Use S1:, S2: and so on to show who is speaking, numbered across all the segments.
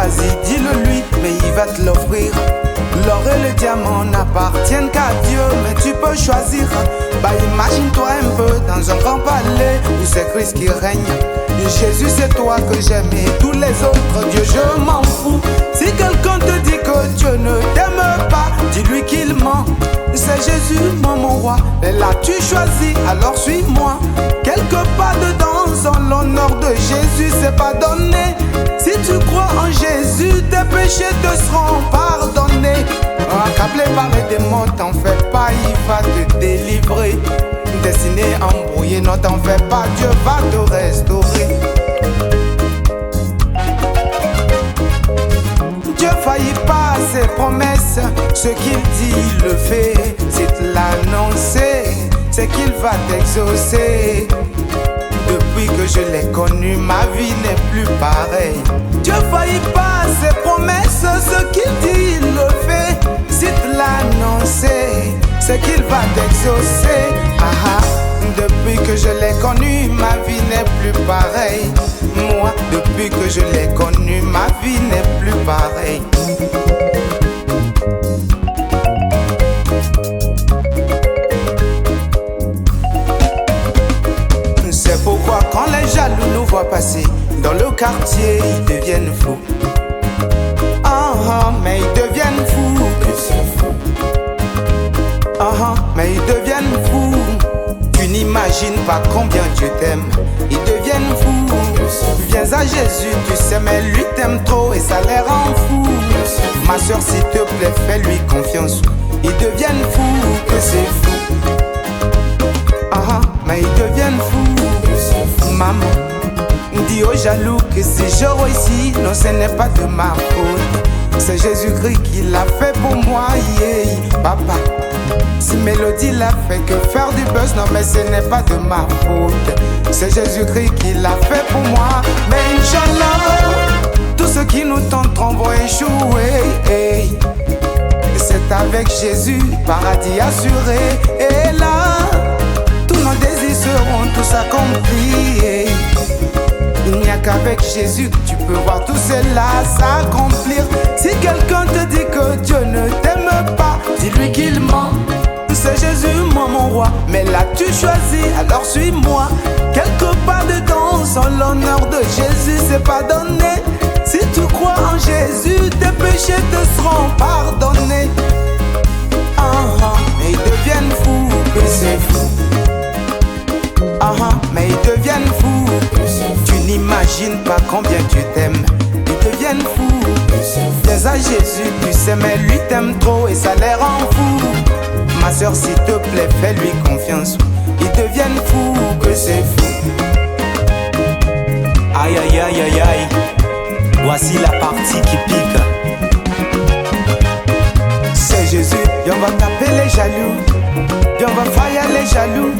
S1: choisi, dis-le lui, mais il va te l'offrir. L'or et le diamant n'appartiennent qu'à Dieu, mais tu peux choisir. Bah imagine-toi un peu dans un grand palais où c'est Christ qui règne. Jésus c'est toi que j'aime et tous les autres dieux je m'en fous. Si quelqu'un te dit que Dieu ne t'aime pas, dis-lui qu'il ment. C'est Jésus mon roi, et là tu choisis, alors suis-moi. Quelques pas de danse en l'honneur de Jésus c'est pas donné. Si tu crois en Jésus, tes péchés te seront pardonnés. Accablé par les démons, t'en fais pas, il va te délivrer. Destiné, embrouillé, non t'en fais pas, Dieu va te restaurer. Dieu faillit pas à ses promesses, ce qu'il dit il le fait. C'est de l'annoncer, c'est qu'il va t'exaucer. Depuis que je l'ai connu, ma vie n'est plus pareille. Dieu faillit pas à ses promesses, ce qu'il dit il le fait. Si te l'annoncer, c'est qu'il va t'exaucer. Depuis que je l'ai connu, ma vie n'est plus pareille. Moi, depuis que je l'ai connu, ma vie n'est plus pareille. C'est pourquoi quand les jaloux nous voient passer dans le quartier, ils deviennent fous. Mais ils deviennent fous. Mais ils deviennent fous. Tu n'imagines pas combien Dieu t'aime. Ils deviennent fous. Viens à Jésus, tu sais, mais lui t'aime trop et ça les rend fous. Ma soeur, s'il te plaît, fais-lui confiance. Ils deviennent fous, que c'est fou. Mais ils deviennent fous. Maman, dis aux jaloux que si je réussis, non, ce n'est pas de ma faute. C'est Jésus-Christ qui l'a fait pour moi, yeah. Papa, si Mélodie l'a fait, que faire du buzz, non mais ce n'est pas de ma faute. C'est Jésus-Christ qui l'a fait pour moi. Mais Inch'Allah, tous ceux qui nous tenteront vont échouer, hey. C'est avec Jésus, paradis assuré. Et là, tous nos désirs seront tous accomplis, hey. Il n'y a qu'avec Jésus que tu peux voir tout cela s'accomplir. Si quelqu'un te dit que Dieu ne t'aime pas, dis-lui qu'il ment. C'est Jésus, moi mon roi, mais là tu choisis, alors suis-moi. Quelques pas de danse en l'honneur de Jésus, c'est pas donné. Si tu crois en Jésus, tes péchés te seront pardonnés. Mais ils deviennent fous, que c'est fou. Mais ils deviennent fous. Tu n'imagines pas combien tu t'aimes. Ils deviennent fous. Viens à Jésus, tu sais, mais lui t'aime trop et ça les rend fous. Ma soeur, s'il te plaît, fais-lui confiance. Ils deviennent fous, que c'est fou.
S2: Aïe aïe aïe aïe aïe. Voici la partie qui pique.
S1: C'est Jésus, et on va taper les jaloux. Et on va faillir les jaloux.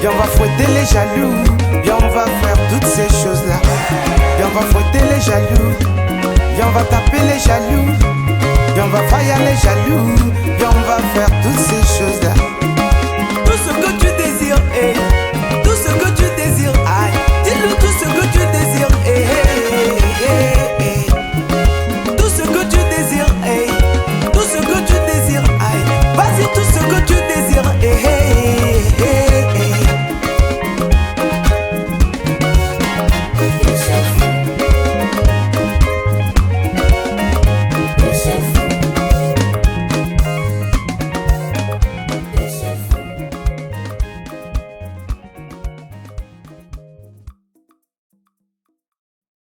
S1: Et on va fouetter les jaloux. Et on va faire toutes ces choses-là. Et on va fouetter les jaloux. Et on va taper les jaloux. Et on va faillir les jaloux. Et on va faire toutes ces choses-là.